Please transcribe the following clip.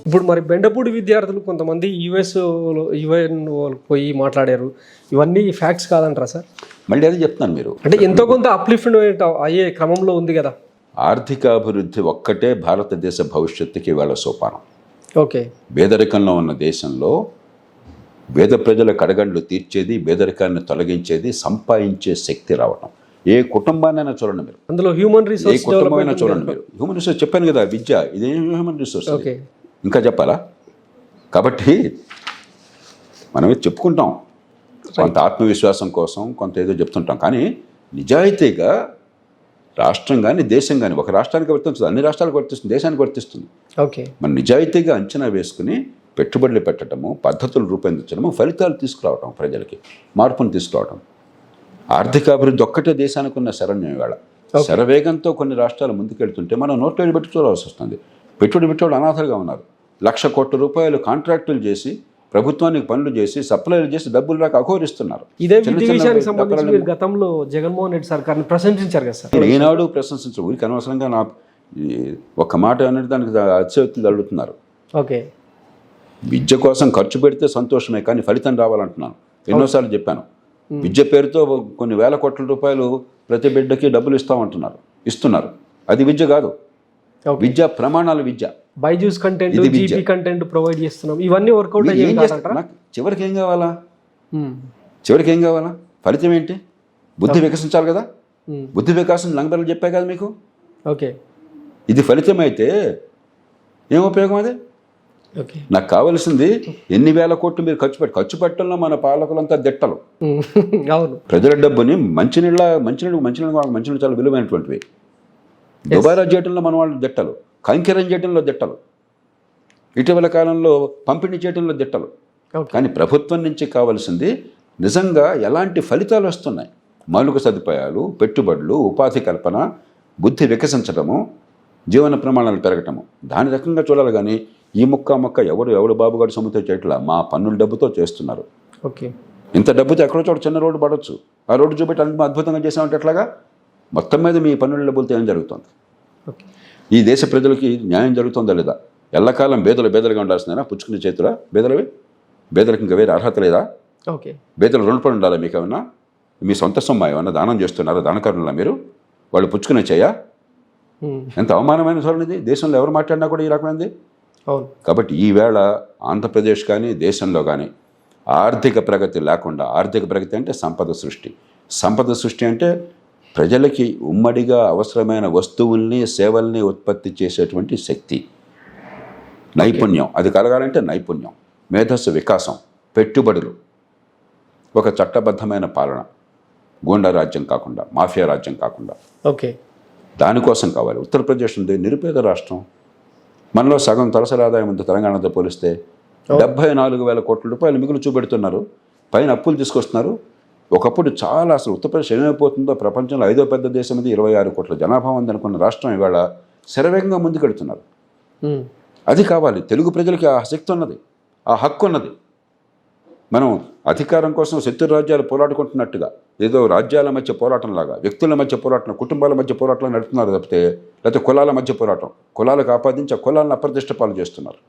ఇప్పుడు మరి బెండపూడి విద్యార్థులు కొంతమంది యుఎన్ పోయి మాట్లాడారు, ఇవన్నీ ఫ్యాక్ట్స్ కాదంటారా సార్? మళ్ళీ అది చెప్తున్నాను, మీరు అంటే ఎంతో కొంత అప్లిఫ్ట్మెంట్ అయ్యే క్రమంలో ఉంది కదా. ఆర్థిక అభివృద్ధి ఒక్కటే భారతదేశ భవిష్యత్తుకి ఇవాళ సోపానం. ఓకే, పేదరికంలో ఉన్న దేశంలో పేద ప్రజల కడగండ్లు తీర్చేది, పేదరికాన్ని తొలగించేది, సంపాదించే శక్తి రావటం. ఏ కుటుంబాన్నైనా చూడండి మీరు, అందులో హ్యూమన్ రిసోర్స్, ఏ కుటుంబమైనా చూడండి మీరు. హ్యూమన్ రిసోర్స్ చెప్పాను కదా, విద్య, ఇదే హ్యూమన్ రిసోర్స్. ఓకే, ఇంకా చెప్పాలా? కాబట్టి మనమే చెప్పుకుంటాం కొంత ఆత్మవిశ్వాసం కోసం, కొంత ఏదో చెప్తుంటాం, కానీ నిజాయితీగా రాష్ట్రం కానీ దేశం కానీ, ఒక రాష్ట్రానికి వర్తించదు, అన్ని రాష్ట్రాలకు వర్తిస్తుంది, దేశానికి వర్తిస్తుంది. ఓకే, మన నిజాయితీగా అంచనా వేసుకుని పెట్టుబడులు పెట్టడము, పద్ధతులు రూపొందించడము, ఫలితాలు తీసుకురావటం, ప్రజలకి మార్పును తీసుకురావటం. ఆర్థిక అభివృద్ధి ఒక్కటే దేశానికి ఉన్న శరణ్యం. ఇవాళ శరవేగంతో కొన్ని రాష్ట్రాలు ముందుకెళ్తుంటే మనం నోట్లో పెట్టి చూడాల్సి వస్తుంది. పెట్టుబడి పెట్టేవాళ్ళు అనాథలుగా ఉన్నారు. 1,00,000 కోట్ల రూపాయలు కాంట్రాక్టులు చేసి, ప్రభుత్వానికి పనులు చేసి, సప్లైలు చేసి డబ్బులు రాక అఘోరిస్తున్నారు. ఇదే విషయానికి సంబంధించి మీరు గతంలో జగన్మోహన్ రెడ్డి సర్కార్ని ప్రశంసించారు కదా సార్? ఈనాడు ప్రశంసించరు, ఊరికి అనవసరంగా నా ఒక్క మాట అనేది దానికి అతిశయోక్తులు అడుగుతున్నారు. ఓకే, విద్య కోసం ఖర్చు పెడితే సంతోషమే, కానీ ఫలితం రావాలంటున్నాను. ఎన్నోసార్లు చెప్పాను, విద్య పేరుతో కొన్ని వేల కోట్ల రూపాయలు ప్రతి బిడ్డకి డబ్బులు ఇస్తామంటున్నారు, ఇస్తున్నారు. అది విద్య కాదు. విద్య ప్రమాణాల విద్య. Byju's content, GP content provide చేస్తున్నాం, ఇవన్నీ వర్కౌట్ నాకు చివరికి ఏం కావాలా? చివరికి ఏం కావాలా? ఫలితం ఏంటి? బుద్ధి వికసించాలి కదా. బుద్ధి వికాసం లంగబెల్లు చెప్పా కదా మీకు. ఓకే, ఇది ఫలితం అయితే ఏం ఉపయోగం? అది నాకు కావాల్సింది ఎన్ని వేల కోట్లు మీరు ఖర్చు పెట్టడంలో మన పాలకులంతా దిట్టలు. అవును, ప్రజల డబ్బుని మంచినీళ్ళు చాలా విలువైనటువంటివి. దుబారా చేయడంలో మన వాళ్ళు దిట్టలు, కంకిరం చేయడంలో దిట్టలు, ఇటీవల కాలంలో పంపిణీ చేయడంలో దిట్టలు. కానీ ప్రభుత్వం నుంచి కావాల్సింది నిజంగా ఎలాంటి ఫలితాలు వస్తున్నాయి, మౌలిక సదుపాయాలు, పెట్టుబడులు, ఉపాధి కల్పన, బుద్ధి వికసించడము, జీవన ప్రమాణాలు పెరగటము, దాని రకంగా చూడాలి. కానీ ఈ మొక్క ఎవడు బాబుగాడు సొమ్ముతో చేయట్లా, మా పన్నుల డబ్బుతో చేస్తున్నారు. ఓకే, ఇంత డబ్బుతో ఎక్కడో చోట చిన్న రోడ్డు పడవచ్చు, ఆ రోడ్డు చూపెట్టి అంత అద్భుతంగా చేసామంటే ఎట్లాగా? మొత్తం మీద మీ పన్నుల డబ్బులతో ఏం జరుగుతుంది? ఈ దేశ ప్రజలకి న్యాయం జరుగుతుందా లేదా? ఎల్లకాలం బేదలుగా ఉండాల్సిందేనా? పుచ్చుకునే చేతులా బేదలవి? బేదలకు ఇంకా వేరే అర్హత లేదా? ఓకే, బేదలు రుణపడి ఉండాలా? మీకు ఏమన్నా మీ సొంత సొమ్మ ఏమన్నా దానం చేస్తున్నారా? దానకారులా మీరు? వాళ్ళు పుచ్చుకునే చేయా? ఎంత అవమానమైన ధోరణిది. దేశంలో ఎవరు మాట్లాడినా కూడా ఈ రకమైనది. కాబట్టి ఈవేళ ఆంధ్రప్రదేశ్ కానీ దేశంలో కానీ ఆర్థిక ప్రగతి లేకుండా, ఆర్థిక ప్రగతి అంటే సంపద సృష్టి అంటే ప్రజలకి ఉమ్మడిగా అవసరమైన వస్తువుల్ని, సేవల్ని ఉత్పత్తి చేసేటువంటి శక్తి, నైపుణ్యం. అది కలగాలంటే నైపుణ్యం, మేధస్సు వికాసం, పెట్టుబడులు, ఒక చట్టబద్ధమైన పాలన, గూండా రాజ్యం కాకుండా, మాఫియా రాజ్యం కాకుండా. ఓకే, దానికోసం కావాలి. ఉత్తరప్రదేశ్ ఉంది, నిరుపేద రాష్ట్రం. మనలో సగం తలసరి ఆదాయం ఉంది తెలంగాణతో పోలిస్తే. 74,000 కోట్ల రూపాయలు మిగులు చూపెడుతున్నారు, పైన అప్పులు తీసుకొస్తున్నారు. ఒకప్పుడు చాలా అసలు ఉత్తరప్రదేశ్ ఏమైపోతుందో, ప్రపంచంలో 5వ పెద్ద దేశం ఇది, 26 కోట్ల జనాభా ఉంది అనుకున్న రాష్ట్రం ఇవాళ శరవేగంగా ముందుకెడుతున్నారు. అది కావాలి. తెలుగు ప్రజలకి ఆ శక్తి ఉన్నది, ఆ హక్కు ఉన్నది. మనం అధికారం కోసం శత్రు రాజ్యాలు పోరాడుకుంటున్నట్టుగా, ఏదో రాజ్యాల మధ్య పోరాటంలాగా, వ్యక్తుల మధ్య పోరాటం, కుటుంబాల మధ్య పోరాటం నడుపుతున్నారు తప్పితే, లేకపోతే కులాల మధ్య పోరాటం, కులాలకు ఆపాదించి ఆ కులాలను అప్రతిష్ట పాలు చేస్తున్నారు.